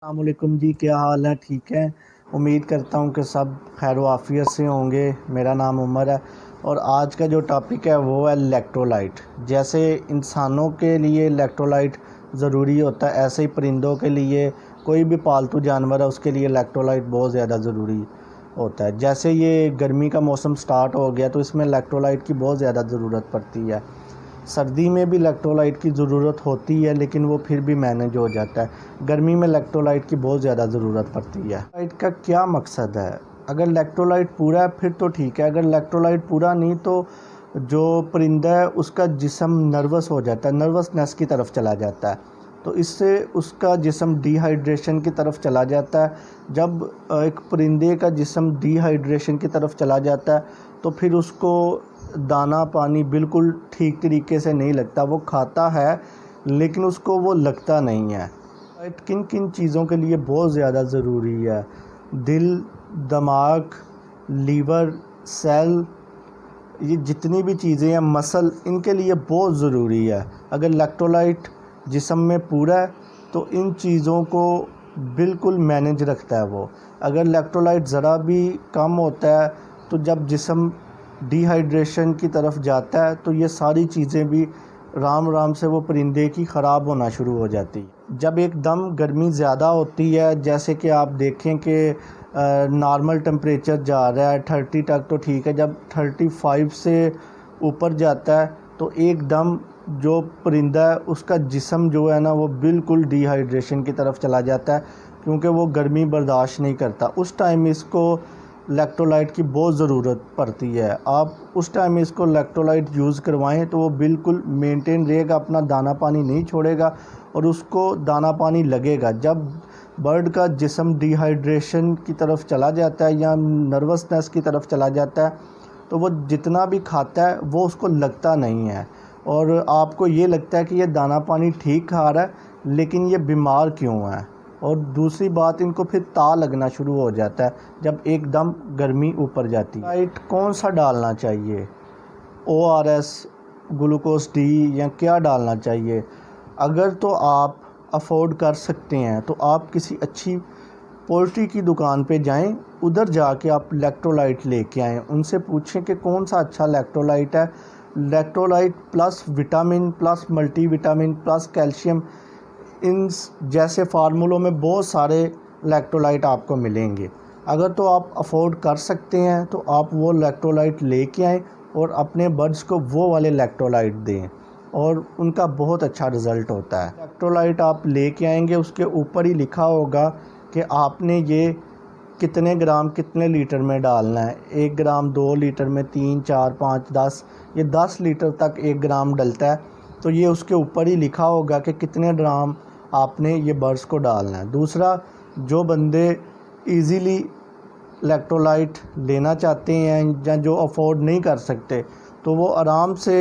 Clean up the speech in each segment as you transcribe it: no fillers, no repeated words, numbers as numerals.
अस्सलामुअलैकुम जी, क्या हाल है? ठीक है। उम्मीद करता हूँ कि सब खैर आफियत से होंगे। मेरा नाम उमर है और आज का जो टॉपिक है वो है इलेक्ट्रोलाइट। जैसे इंसानों के लिए इलेक्ट्रोलाइट ज़रूरी होता है, ऐसे ही परिंदों के लिए, कोई भी पालतू जानवर है उसके लिए इलेक्ट्रोलाइट बहुत ज़्यादा ज़रूरी होता है। जैसे ये गर्मी का मौसम स्टार्ट हो गया तो इसमें इलेक्ट्रोलाइट की बहुत ज़्यादा ज़रूरत पड़ती है। सर्दी में भी इलेक्ट्रोलाइट की ज़रूरत होती है लेकिन वो फिर भी मैनेज हो जाता है। गर्मी में इलेक्ट्रोलाइट की बहुत ज़्यादा ज़रूरत पड़ती है। इलेक्ट्रोलाइट का क्या मकसद है? अगर इलेक्ट्रोलाइट पूरा है फिर तो ठीक है, अगर इलेक्ट्रोलाइट पूरा नहीं तो जो परिंदा है उसका जिस्म नर्वस हो जाता है, नर्वसनेस की तरफ चला जाता है। तो इससे उसका जिस्म डिहाइड्रेशन की तरफ चला जाता है। जब एक परिंदे का जिस्म डिहाइड्रेशन की तरफ चला जाता है तो फिर उसको दाना पानी बिल्कुल ठीक तरीके से नहीं लगता। वो खाता है लेकिन उसको वो लगता नहीं है। डाइट किन किन चीज़ों के लिए बहुत ज़्यादा ज़रूरी है? दिल, दिमाग, लीवर, सेल, ये जितनी भी चीज़ें हैं, मसल, इनके लिए बहुत ज़रूरी है। अगर इलेक्ट्रोलाइट जिस्म में पूरा है तो इन चीज़ों को बिल्कुल मैनेज रखता है वो। अगर इलेक्ट्रोलाइट ज़रा भी कम होता है तो जब जिस्म डिहाइड्रेशन की तरफ जाता है तो ये सारी चीज़ें भी राम राम से वो परिंदे की ख़राब होना शुरू हो जाती है। जब एकदम गर्मी ज़्यादा होती है, जैसे कि आप देखें कि नॉर्मल टेम्परेचर जा रहा है 30 तक तो ठीक है, जब 35 से ऊपर जाता है तो एकदम जो परिंदा है उसका जिस्म जो है ना वो बिल्कुल डिहाइड्रेशन की तरफ चला जाता है क्योंकि वो गर्मी बर्दाश्त नहीं करता। उस टाइम इसको इलेक्ट्रोलाइट की बहुत ज़रूरत पड़ती है। आप उस टाइम इसको इलेक्ट्रोलाइट यूज़ करवाएं तो वो बिल्कुल मेंटेन रहेगा, अपना दाना पानी नहीं छोड़ेगा और उसको दाना पानी लगेगा। जब बर्ड का जिस्म डिहाइड्रेशन की तरफ चला जाता है या नर्वसनेस की तरफ चला जाता है तो वो जितना भी खाता है वो उसको लगता नहीं है और आपको ये लगता है कि ये दाना पानी ठीक खा रहा है लेकिन ये बीमार क्यों है। और दूसरी बात, इनको फिर ता लगना शुरू हो जाता है जब एकदम गर्मी ऊपर जाती है। डाइट कौन सा डालना चाहिए? ORS, ग्लूकोज डी या क्या डालना चाहिए? अगर तो आप अफोर्ड कर सकते हैं तो आप किसी अच्छी पोल्ट्री की दुकान पे जाएं, उधर जाके आप इलेक्ट्रोलाइट लेके आएँ। उनसे पूछें कि कौन सा अच्छा इलेक्ट्रोलाइट है। Electrolyte plus vitamin plus multivitamin plus calcium, इन जैसे फार्मूलों में बहुत सारे इलेक्ट्रोलाइट आपको मिलेंगे। अगर तो आप अफोर्ड कर सकते हैं तो आप वो इलेक्ट्रोलाइट लेके आएँ और अपने बर्ड्स को वो वाले इलेक्ट्रोलाइट दें और उनका बहुत अच्छा रिज़ल्ट होता है। इलेक्ट्रोलाइट आप लेके आएंगे, उसके ऊपर ही लिखा होगा कि आपने ये कितने ग्राम कितने लीटर में डालना है। 1 ग्राम 2 लीटर में, 3 4 5 10, ये 10 लीटर तक 1 ग्राम डलता है। तो ये उसके ऊपर ही लिखा होगा कि कितने ग्राम आपने ये बर्ड्स को डालना है। दूसरा, जो बंदे इजीली इलेक्ट्रोलाइट लेना चाहते हैं या जो अफोर्ड नहीं कर सकते तो वो आराम से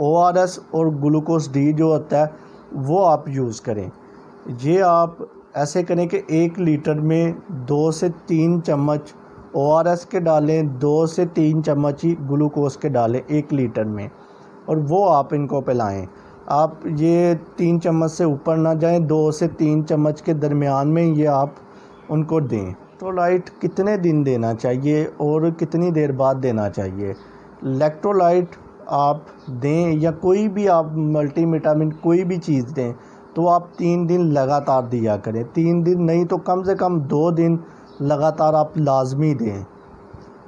ORS और ग्लूकोज डी जो होता है वो आप यूज़ करें। ये आप ऐसे करें कि 1 लीटर में 2 से 3 चम्मच ORS के डालें, 2 से 3 चम्मच ही ग्लूकोज के डालें 1 लीटर में और वो आप इनको पिलाएं। आप ये 3 चम्मच से ऊपर ना जाएं, 2 से 3 चम्मच के दरमियान में ये आप उनको दें। इलेक्ट्रोलाइट कितने दिन देना चाहिए और कितनी देर बाद देना चाहिए? इलेक्ट्रोलाइट आप दें या कोई भी आप मल्टीविटामिन कोई भी चीज़ दें तो आप 3 दिन लगातार दिया करें। 3 दिन नहीं तो कम से कम 2 दिन लगातार आप लाजमी दें।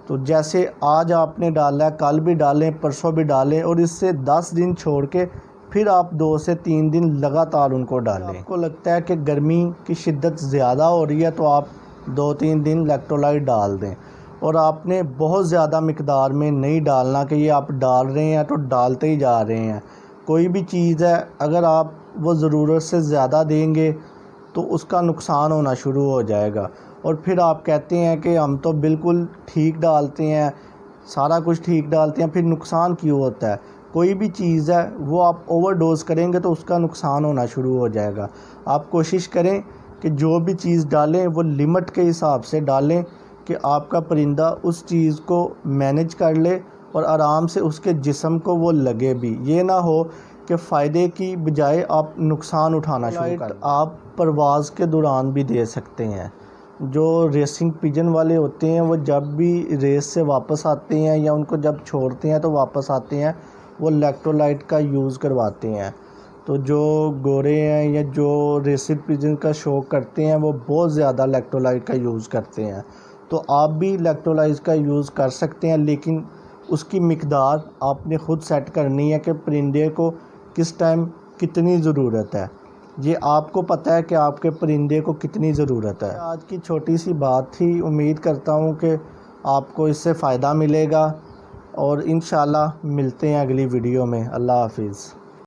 तो जैसे आज आपने डाला है कल भी डालें, परसों भी डालें और इससे 10 दिन छोड़ के फिर आप 2 से 3 दिन लगातार उनको डालें। आपको लगता है कि गर्मी की शिद्दत ज़्यादा हो रही है तो आप 2-3 दिन इलेक्ट्रोलाइट डाल दें और आपने बहुत ज़्यादा मिकदार में नहीं डालना कि ये आप डाल रहे हैं तो डालते ही जा रहे हैं। कोई भी चीज़ है अगर आप वो ज़रूरत से ज़्यादा देंगे तो उसका नुकसान होना शुरू हो जाएगा और फिर आप कहते हैं कि हम तो बिल्कुल ठीक डालते हैं, सारा कुछ ठीक डालते हैं, फिर नुकसान क्यों होता है? कोई भी चीज़ है वो आप ओवरडोज़ करेंगे तो उसका नुकसान होना शुरू हो जाएगा। आप कोशिश करें कि जो भी चीज़ डालें वो लिमिट के हिसाब से डालें कि आपका परिंदा उस चीज़ को मैनेज कर ले और आराम से उसके जिस्म को वो लगे भी। ये ना हो कि फ़ायदे की बजाय आप नुकसान उठाना शुरू कर। आप परवाज़ के दौरान भी दे सकते हैं। जो रेसिंग पिजन वाले होते हैं वो जब भी रेस से वापस आते हैं या उनको जब छोड़ते हैं तो वापस आते हैं, वो इलेक्ट्रोलाइट का यूज़ करवाते हैं। तो जो गोरे हैं या जो रेसिंग पिजन का शौक़ करते हैं वो बहुत ज़्यादा इलेक्ट्रोलाइट का यूज़ करते हैं। तो आप भी इलेक्ट्रोलाइट का यूज़ कर सकते हैं, लेकिन उसकी मिक़दार आपने ख़ुद सेट करनी है कि परिंदे को किस टाइम कितनी ज़रूरत है। ये आपको पता है कि आपके परिंदे को कितनी ज़रूरत है। आज की छोटी सी बात थी, उम्मीद करता हूँ कि आपको इससे फ़ायदा मिलेगा और इंशाल्लाह मिलते हैं अगली वीडियो में। अल्लाह हाफ़िज़।